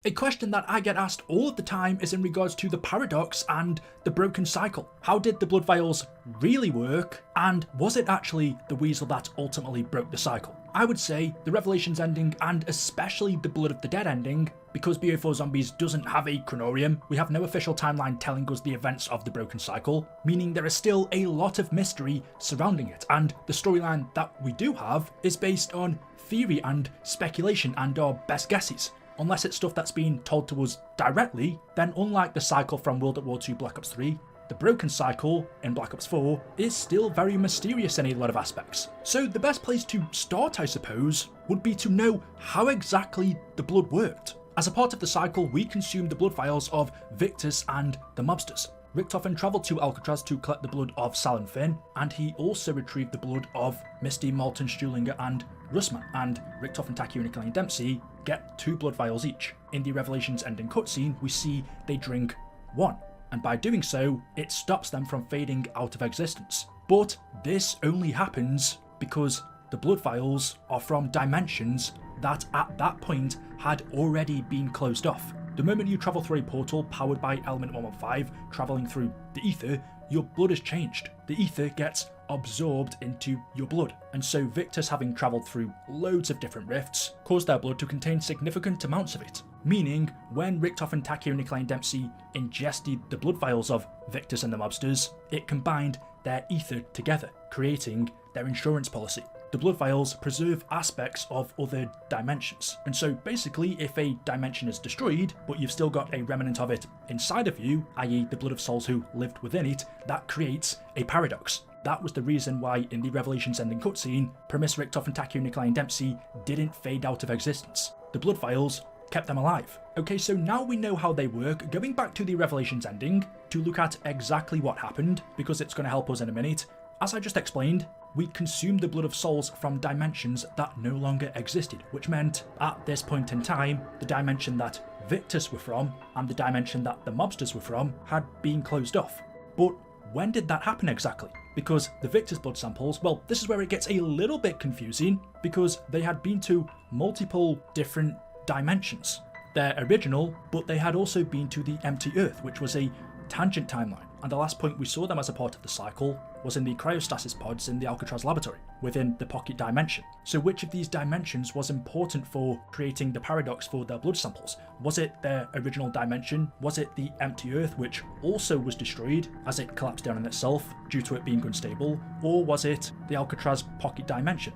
A question that I get asked all of the time is in regards to the paradox and the broken cycle. How did the blood vials really work, and was it actually the weasel that ultimately broke the cycle? I would say the Revelations ending, and especially the Blood of the Dead ending, because BO4 Zombies doesn't have a chronorium, we have no official timeline telling us the events of the broken cycle, meaning there is still a lot of mystery surrounding it, and the storyline that we do have is based on theory and speculation and our best guesses. Unless it's stuff that's been told to us directly, then unlike the cycle from World at War II Black Ops 3, the broken cycle in Black Ops 4 is still very mysterious in a lot of aspects. So the best place to start, I suppose, would be to know how exactly the blood worked. As a part of the cycle, we consumed the blood vials of Victus and the mobsters. Richtofen travelled to Alcatraz to collect the blood of Sal and Finn, and he also retrieved the blood of Misty, Malton, Stuhlinger and Russman, and Richtofen, Takeunik and Dempsey get 2 blood vials each. In the Revelations ending cutscene, we see they drink 1, and by doing so, it stops them from fading out of existence. But this only happens because the blood vials are from dimensions that at that point had already been closed off. The moment you travel through a portal powered by element 115, travelling through the ether, your blood has changed. The ether gets absorbed into your blood, and so Victus, having travelled through loads of different rifts, caused their blood to contain significant amounts of it. Meaning, when Richtofen, Takeunik and Dempsey ingested the blood vials of Victus and the mobsters, it combined their ether together, creating their insurance policy. The blood vials preserve aspects of other dimensions, and so basically if a dimension is destroyed, but you've still got a remnant of it inside of you, i.e. the blood of souls who lived within it, that creates a paradox. That was the reason why in the Revelations ending cutscene, Premise, Richtofen, Takeunik and Dempsey didn't fade out of existence. The blood vials kept them alive. Okay, so now we know how they work, going back to the Revelations ending to look at exactly what happened, because it's going to help us in a minute. As I just explained, we consumed the blood of souls from dimensions that no longer existed, which meant, at this point in time, the dimension that Victus were from, and the dimension that the mobsters were from, had been closed off. But when did that happen exactly? Because the Victus blood samples, well, this is where it gets a little bit confusing, because they had been to multiple different dimensions. They're original, but they had also been to the empty Earth, which was a tangent timeline. And the last point we saw them as a part of the cycle was in the cryostasis pods in the Alcatraz laboratory, within the pocket dimension. So which of these dimensions was important for creating the paradox for their blood samples? Was it their original dimension? Was it the empty Earth, which also was destroyed as it collapsed down on itself due to it being unstable? Or was it the Alcatraz pocket dimension?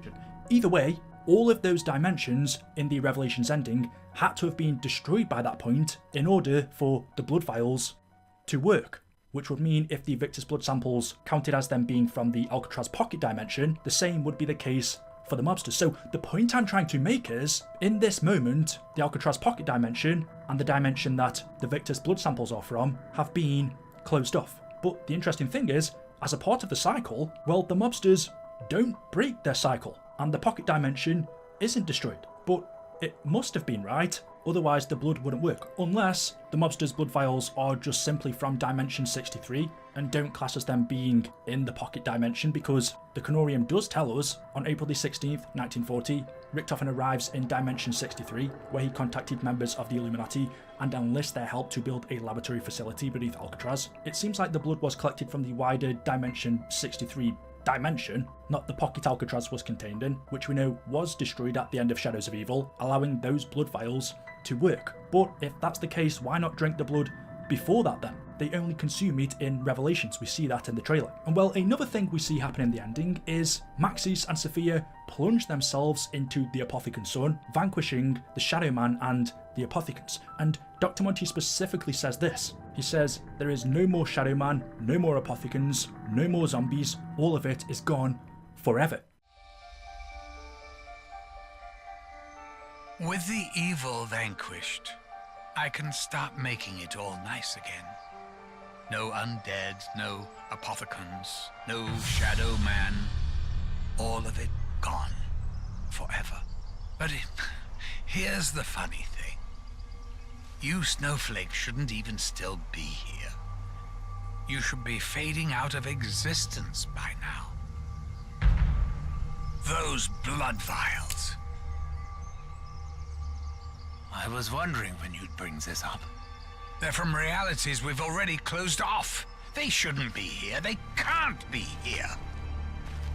Either way, all of those dimensions in the Revelations ending had to have been destroyed by that point in order for the blood vials to work. Which would mean if the Victus blood samples counted as them being from the Alcatraz pocket dimension, the same would be the case for the mobsters. So the point I'm trying to make is, in this moment, the Alcatraz pocket dimension and the dimension that the Victus blood samples are from have been closed off. But the interesting thing is, as a part of the cycle, well, the mobsters don't break their cycle, and the pocket dimension isn't destroyed. But it must have been, right? Otherwise the blood wouldn't work, unless the mobsters' blood vials are just simply from Dimension 63 and don't class as them being in the pocket dimension, because the chronorium does tell us on April the 16th, 1940, Richtofen arrives in Dimension 63, where he contacted members of the Illuminati and enlists their help to build a laboratory facility beneath Alcatraz. It seems like the blood was collected from the wider Dimension 63 dimension, not the pocket Alcatraz was contained in, which we know was destroyed at the end of Shadows of Evil, allowing those blood vials to work. But if that's the case, why not drink the blood before that then? They only consume it in Revelations, we see that in the trailer. And well, another thing we see happen in the ending is Maxis and Sophia plunge themselves into the Apothecan Sun, vanquishing the Shadow Man and the Apothecans. And Dr. Monty specifically says this. He says, there is no more Shadow Man, no more Apothecans, no more zombies, all of it is gone forever. With the evil vanquished, I can start making it all nice again. No undead, no apothecans, no shadow man. All of it gone forever. But here's the funny thing. You snowflakes shouldn't even still be here. You should be fading out of existence by now. Those blood vials. I was wondering when you'd bring this up. They're from realities we've already closed off. They shouldn't be here. They can't be here.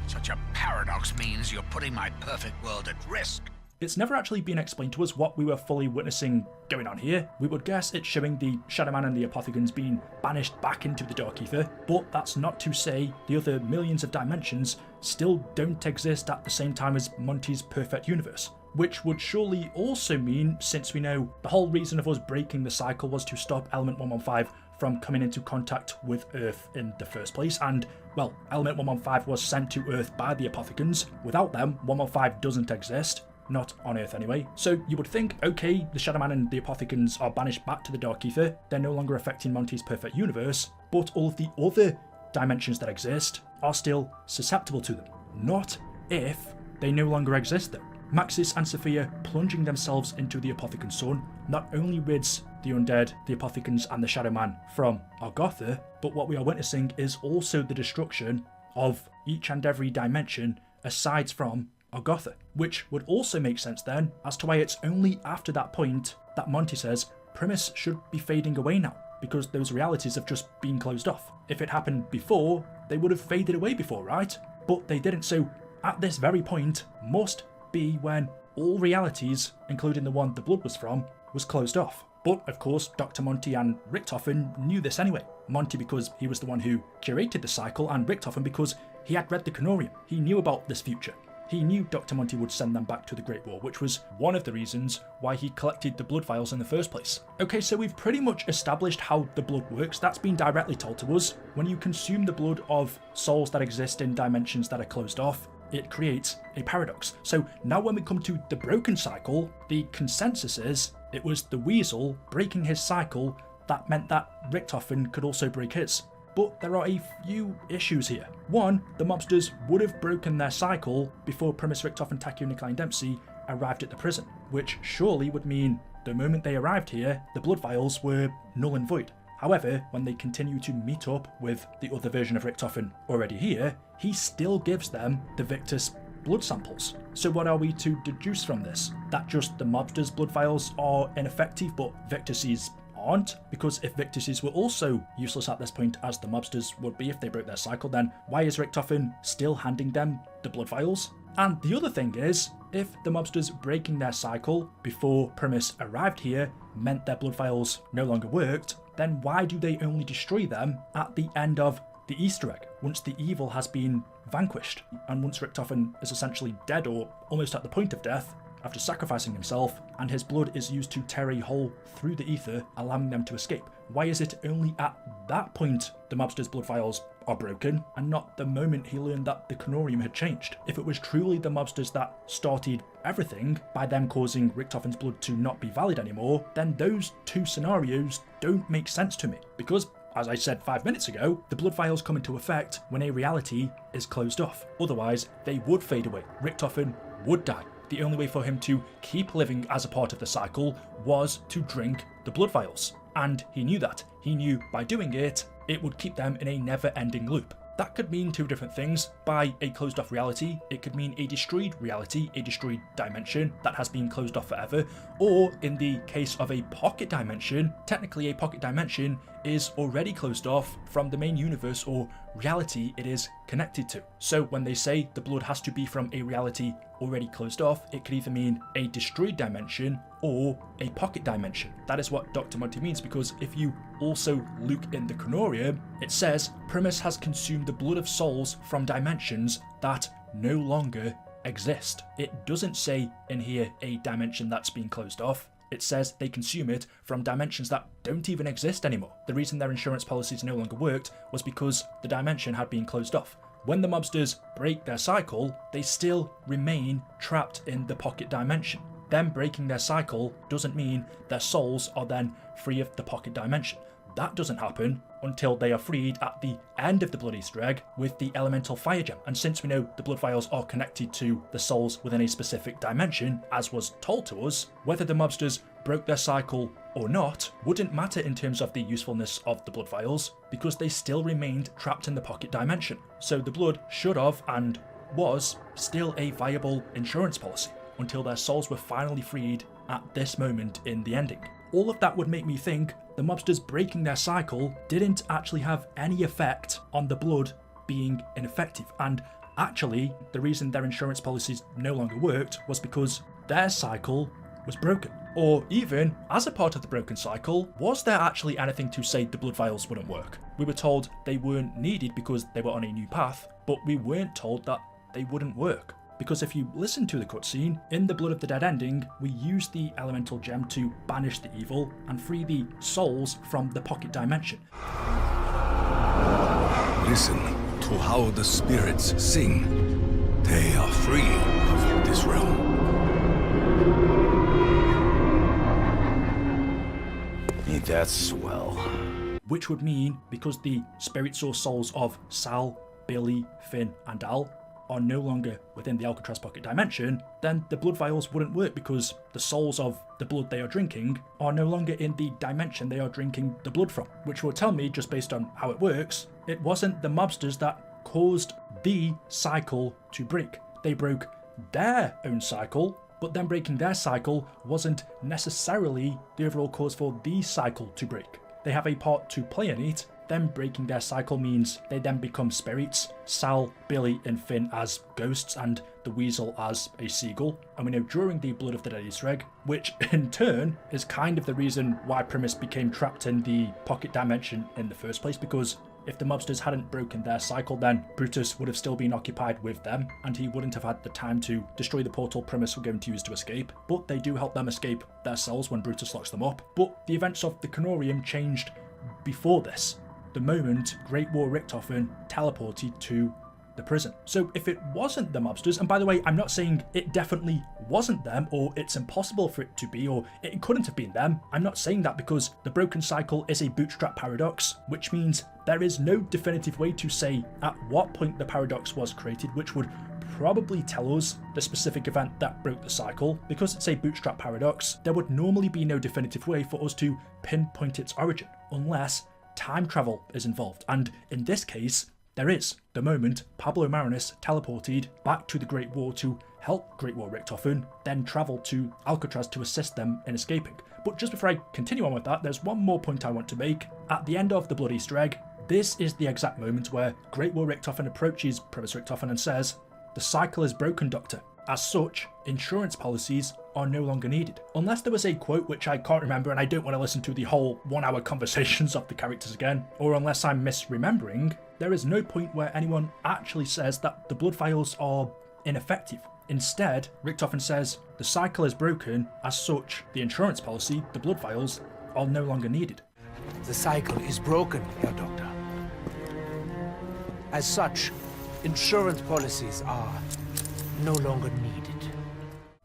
Such a paradox means you're putting my perfect world at risk. It's never actually been explained to us what we were fully witnessing going on here. We would guess it's showing the Shadow Man and the Apothegons being banished back into the Dark Ether, but that's not to say the other millions of dimensions still don't exist at the same time as Monty's perfect universe. Which would surely also mean, since we know the whole reason of us breaking the cycle was to stop Element 115 from coming into contact with Earth in the first place, and, well, Element 115 was sent to Earth by the Apothegons. Without them, 115 doesn't exist. Not on Earth anyway. So you would think, okay, the Shadow Man and the Apothegons are banished back to the Dark Ether, they're no longer affecting Monty's perfect universe, but all of the other dimensions that exist are still susceptible to them. Not if they no longer exist though. Maxis and Sophia plunging themselves into the Apothegon Sun not only rids the undead, the Apothegons and the Shadow Man from Argotha, but what we are witnessing is also the destruction of each and every dimension aside from Argotha, which would also make sense then as to why it's only after that point that Monty says Primus should be fading away now, because those realities have just been closed off. If it happened before, they would have faded away before, right? But they didn't, so at this very point must be when all realities, including the one the blood was from, was closed off. But of course, Dr. Monty and Richtofen knew this anyway. Monty because he was the one who curated the cycle, and Richtofen because he had read the Canorium. He knew about this future. He knew Dr. Monty would send them back to the Great War, which was one of the reasons why he collected the blood vials in the first place. Okay, so we've pretty much established how the blood works. That's been directly told to us. When you consume the blood of souls that exist in dimensions that are closed off, it creates a paradox. So now when we come to the broken cycle, the consensus is it was the Weasel breaking his cycle that meant that Richtofen could also break his. But there are a few issues here. One, the mobsters would have broken their cycle before Primus, Richtofen, Takeo, Nikolai and Dempsey arrived at the prison, which surely would mean the moment they arrived here, the blood vials were null and void. However, when they continue to meet up with the other version of Richtofen already here, he still gives them the Victus blood samples. So what are we to deduce from this? That just the mobsters' blood vials are ineffective, but Victus's aren't? Because if Victus's were also useless at this point, as the mobsters would be if they broke their cycle, then why is Richtofen still handing them the blood vials? And the other thing is, if the mobsters breaking their cycle before Primus arrived here meant their blood vials no longer worked, then why do they only destroy them at the end of the Easter egg, once the evil has been vanquished, and once Richtofen is essentially dead or almost at the point of death after sacrificing himself, and his blood is used to tear a hole through the ether, allowing them to escape? Why is it only at that point the mobster's blood vials are broken, and not the moment he learned that the Canorium had changed? If it was truly the mobsters that started everything by them causing Richtofen's blood to not be valid anymore, then those two scenarios don't make sense to me, because as I said 5 minutes ago, the blood vials come into effect when a reality is closed off. Otherwise, they would fade away. Richtofen would die. The only way for him to keep living as a part of the cycle was to drink the blood vials. And he knew that. He knew by doing it, it would keep them in a never-ending loop. That could mean two different things. By a closed off reality, it could mean a destroyed reality, a destroyed dimension that has been closed off forever, or in the case of a pocket dimension, technically a pocket dimension is already closed off from the main universe or reality it is connected to. So when they say the blood has to be from a reality already closed off, it could either mean a destroyed dimension or a pocket dimension. That is what Dr. Monty means, because if you also look in the Canorium, it says Primus has consumed the blood of souls from dimensions that no longer exist. It doesn't say in here a dimension that's been closed off. It says they consume it from dimensions that don't even exist anymore. The reason their insurance policies no longer worked was because the dimension had been closed off. When the mobsters break their cycle, they still remain trapped in the pocket dimension. Them breaking their cycle doesn't mean their souls are then free of the pocket dimension. That doesn't happen until they are freed at the end of the blood Easter egg with the elemental fire gem. And since we know the blood vials are connected to the souls within a specific dimension, as was told to us, whether the mobsters broke their cycle or not wouldn't matter in terms of the usefulness of the blood vials, because they still remained trapped in the pocket dimension. So the blood should have and was still a viable insurance policy until their souls were finally freed at this moment in the ending. All of that would make me think the mobsters breaking their cycle didn't actually have any effect on the blood being ineffective, and actually the reason their insurance policies no longer worked was because their cycle was broken. Or even, as a part of the broken cycle, was there actually anything to say the blood vials wouldn't work? We were told they weren't needed because they were on a new path, but we weren't told that they wouldn't work. Because if you listen to the cutscene, in the Blood of the Dead ending, we use the elemental gem to banish the evil and free the souls from the pocket dimension. Listen to how the spirits sing. They are free of this realm. Ain't that swell? Which would mean, because the spirits or souls of Sal, Billy, Finn and Al are no longer within the Alcatraz pocket dimension, then the blood vials wouldn't work because the souls of the blood they are drinking are no longer in the dimension they are drinking the blood from. Which will tell me, just based on how it works, it wasn't the mobsters that caused the cycle to break. They broke their own cycle, but then breaking their cycle wasn't necessarily the overall cause for the cycle to break. They have a part to play in it. Them breaking their cycle means they then become spirits, Sal, Billy and Finn as ghosts and the weasel as a seagull. And we know during the Blood of the Dead Easter egg, which in turn is kind of the reason why Primus became trapped in the pocket dimension in the first place, because if the mobsters hadn't broken their cycle, then Brutus would have still been occupied with them and he wouldn't have had the time to destroy the portal Primus were going to use to escape. But they do help them escape their cells when Brutus locks them up. But the events of the Canorium changed before this, the moment Great War Ricktofen teleported to the prison. So if it wasn't the mobsters, and by the way, I'm not saying it definitely wasn't them or it's impossible for it to be or it couldn't have been them. I'm not saying that because the broken cycle is a bootstrap paradox, which means there is no definitive way to say at what point the paradox was created, which would probably tell us the specific event that broke the cycle. Because it's a bootstrap paradox, there would normally be no definitive way for us to pinpoint its origin, unless time travel is involved, and in this case there is. The moment Pablo Marinus teleported back to the Great War to help Great War Ricktofen, then travelled to Alcatraz to assist them in escaping. But just before I continue on with that, there's one more point I want to make. At the end of the Blood Easter egg, this is the exact moment where Great War Ricktofen approaches Primus Ricktofen and says, "The cycle is broken, Doctor. As such, insurance policies are no longer needed." Unless there was a quote which I can't remember and I don't want to listen to the whole 1 hour conversations of the characters again, or unless I'm misremembering, there is no point where anyone actually says that the blood vials are ineffective. Instead, Richtofen says, "The cycle is broken, as such, the insurance policy, the blood vials, are no longer needed." The cycle is broken, Herr Doctor. As such, insurance policies are no longer needed.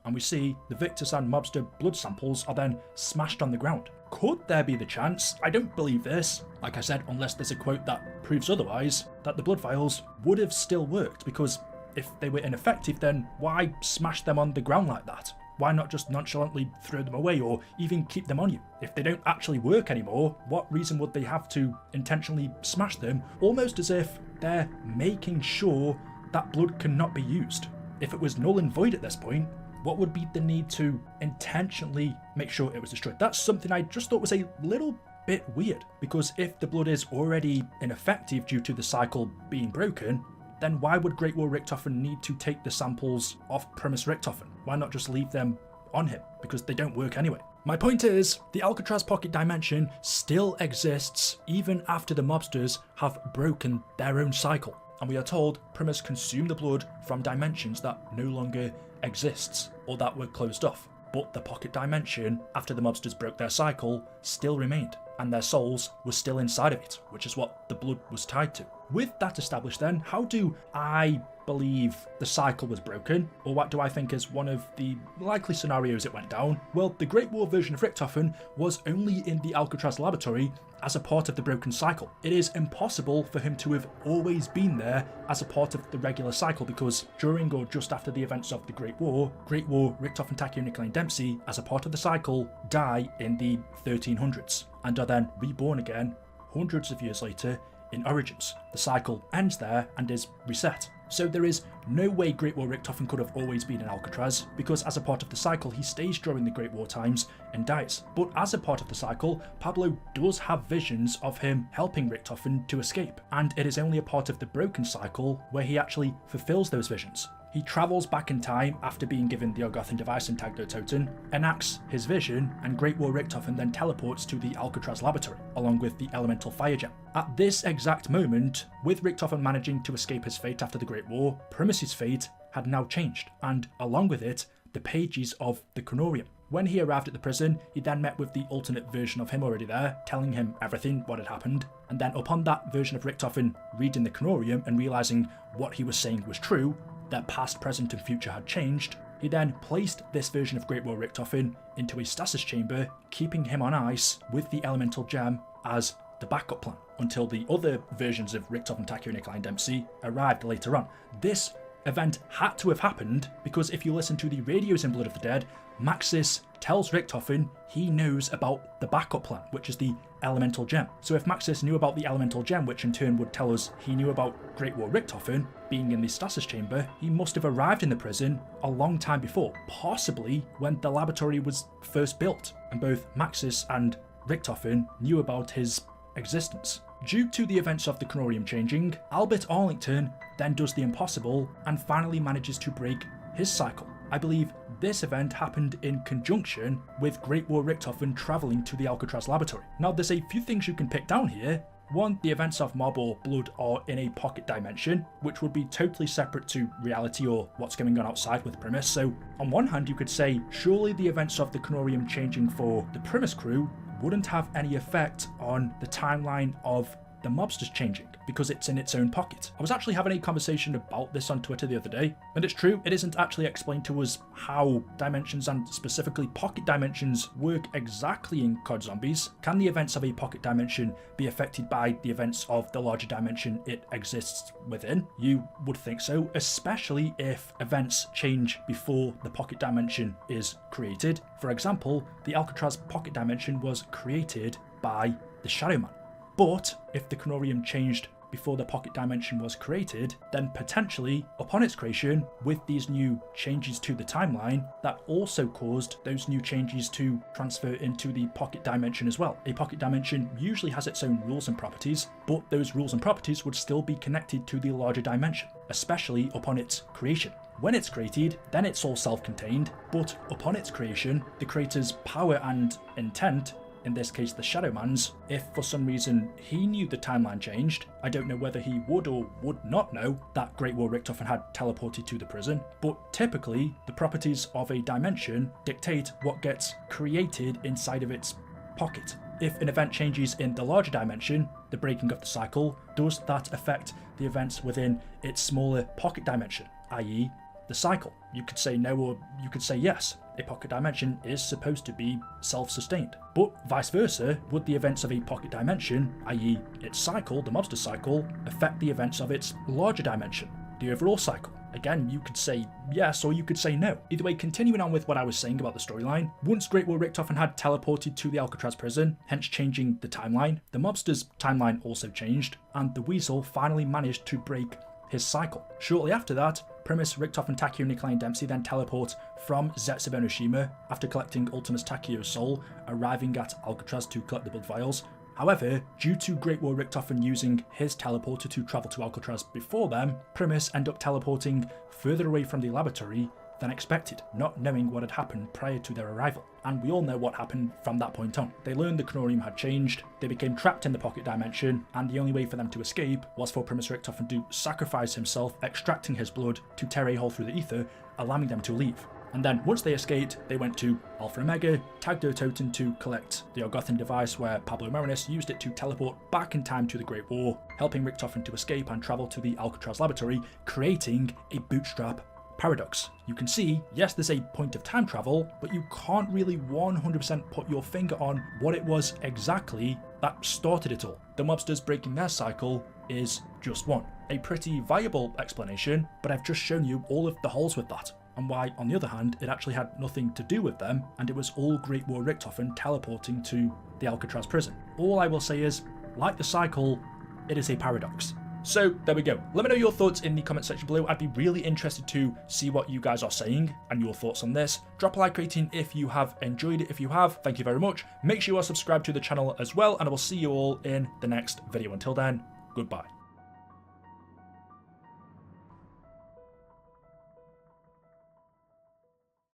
And we see the Victus and Mobster blood samples are then smashed on the ground. Could there be the chance, I don't believe this, like I said, unless there's a quote that proves otherwise, that the blood vials would have still worked, because if they were ineffective, then why smash them on the ground like that? Why not just nonchalantly throw them away or even keep them on you? If they don't actually work anymore, what reason would they have to intentionally smash them, almost as if they're making sure that blood cannot be used? If it was null and void at this point, what would be the need to intentionally make sure it was destroyed? That's something I just thought was a little bit weird, because if the blood is already ineffective due to the cycle being broken, then why would Great War Ricktofen need to take the samples off Primus Ricktofen? Why not just leave them on him? Because they don't work anyway. My point is, the Alcatraz pocket dimension still exists even after the mobsters have broken their own cycle. And we are told Primus consumed the blood from dimensions that no longer exists or that were closed off. But the pocket dimension, after the mobsters broke their cycle, still remained, and their souls were still inside of it, which is what the blood was tied to. With that established then, how do I believe the cycle was broken, or what do I think is one of the likely scenarios it went down? Well, the Great War version of Richtofen was only in the Alcatraz laboratory as a part of the broken cycle. It is impossible for him to have always been there as a part of the regular cycle, because during or just after the events of the Great War, Richtofen, Taki and Nikolai Dempsey, as a part of the cycle, die in the 1300s and are then reborn again hundreds of years later in Origins. The cycle ends there and is reset. So there is no way Great War Ricktofen could have always been in Alcatraz, because as a part of the cycle he stays during the Great War times and dies. But as a part of the cycle, Pablo does have visions of him helping Richtofen to escape, and it is only a part of the broken cycle where he actually fulfills those visions. He travels back in time after being given the Orgothan device and Tagdototen, enacts his vision, and Great War Ricktofen then teleports to the Alcatraz laboratory, along with the elemental fire gem. At this exact moment, with Richtofen managing to escape his fate after the Great War, Primus's fate had now changed, and along with it, the pages of the Chronorium. When he arrived at the prison, he then met with the alternate version of him already there, telling him everything, what had happened, and then upon that version of Richtofen reading the Chronorium and realising what he was saying was true, that past, present and future had changed, he then placed this version of Great War Ricktofen into a stasis chamber, keeping him on ice with the elemental gem as the backup plan, until the other versions of Richtofen, Takeo, Nikolai and Dempsey arrived later on. This event had to have happened because if you listen to the radios in Blood of the Dead, Maxis tells Richtofen he knows about the backup plan, which is the elemental gem. So if Maxis knew about the elemental gem, which in turn would tell us he knew about Great War Ricktofen being in the stasis chamber, he must have arrived in the prison a long time before, possibly when the laboratory was first built, and both Maxis and Richtofen knew about his existence. Due to the events of the Chronorium changing, Albert Arlington then does the impossible and finally manages to break his cycle. I believe this event happened in conjunction with Great War Ricktofen travelling to the Alcatraz laboratory. Now there's a few things you can pick down here. One, the events of Mob or Blood are in a pocket dimension, which would be totally separate to reality or what's going on outside with Primus. So on one hand you could say, surely the events of the Chronorium changing for the Primus crew wouldn't have any effect on the timeline of the mobsters changing, because it's in its own pocket. I was actually having a conversation about this on Twitter the other day, and it's true, it isn't actually explained to us how dimensions and specifically pocket dimensions work exactly in COD Zombies. Can the events of a pocket dimension be affected by the events of the larger dimension it exists within? You would think so, especially if events change before the pocket dimension is created. For example, the Alcatraz pocket dimension was created by the Shadow Man. But if the Chronorium changed before the pocket dimension was created, then potentially, upon its creation, with these new changes to the timeline, that also caused those new changes to transfer into the pocket dimension as well. A pocket dimension usually has its own rules and properties, but those rules and properties would still be connected to the larger dimension, especially upon its creation. When it's created, then it's all self-contained, but upon its creation, the creator's power and intent, in this case the Shadow Man's, if for some reason he knew the timeline changed, I don't know whether he would or would not know that Great War Ricktofen had teleported to the prison, but typically the properties of a dimension dictate what gets created inside of its pocket. If an event changes in the larger dimension, the breaking of the cycle, does that affect the events within its smaller pocket dimension, i.e. the cycle? You could say no or you could say yes. A pocket dimension is supposed to be self-sustained. But vice versa, would the events of a pocket dimension, i.e. its cycle, the mobster cycle, affect the events of its larger dimension, the overall cycle? Again, you could say yes or you could say no. Either way, continuing on with what I was saying about the storyline, once Great War Ricktofen had teleported to the Alcatraz prison, hence changing the timeline, the mobster's timeline also changed, and the Weasel finally managed to break his cycle. Shortly after that, Primus, Ricktofen, Takeo, Nikolai and Dempsey then teleport from Zetsu Enoshima after collecting Ultimus Takeo's soul, arriving at Alcatraz to collect the blood vials. However, due to Great War Ricktofen using his teleporter to travel to Alcatraz before them, Primus end up teleporting further away from the laboratory than expected, not knowing what had happened prior to their arrival. And we all know what happened from that point on. They learned the Chronorium had changed, they became trapped in the pocket dimension, and the only way for them to escape was for Primus Ricktofen to sacrifice himself, extracting his blood to tear a hole through the ether, allowing them to leave. And then once they escaped, they went to Alpha Omega, Tagdototen to collect the Orgothan device where Pablo Marinus used it to teleport back in time to the Great War, helping Ricktofen to escape and travel to the Alcatraz laboratory, creating a bootstrap paradox. You can see, yes, there's a point of time travel, but you can't really 100% put your finger on what it was exactly that started it all. The mobsters breaking their cycle is just one. A pretty viable explanation, but I've just shown you all of the holes with that, and why, on the other hand, it actually had nothing to do with them, and it was all Great War Ricktofen teleporting to the Alcatraz prison. All I will say is, like the cycle, it is a paradox. So there we go. Let me know your thoughts in the comment section below. I'd be really interested to see what you guys are saying and your thoughts on this. Drop a like rating if you have enjoyed it. If you have, thank you very much. Make sure you are subscribed to the channel as well, and I will see you all in the next video. Until then, goodbye.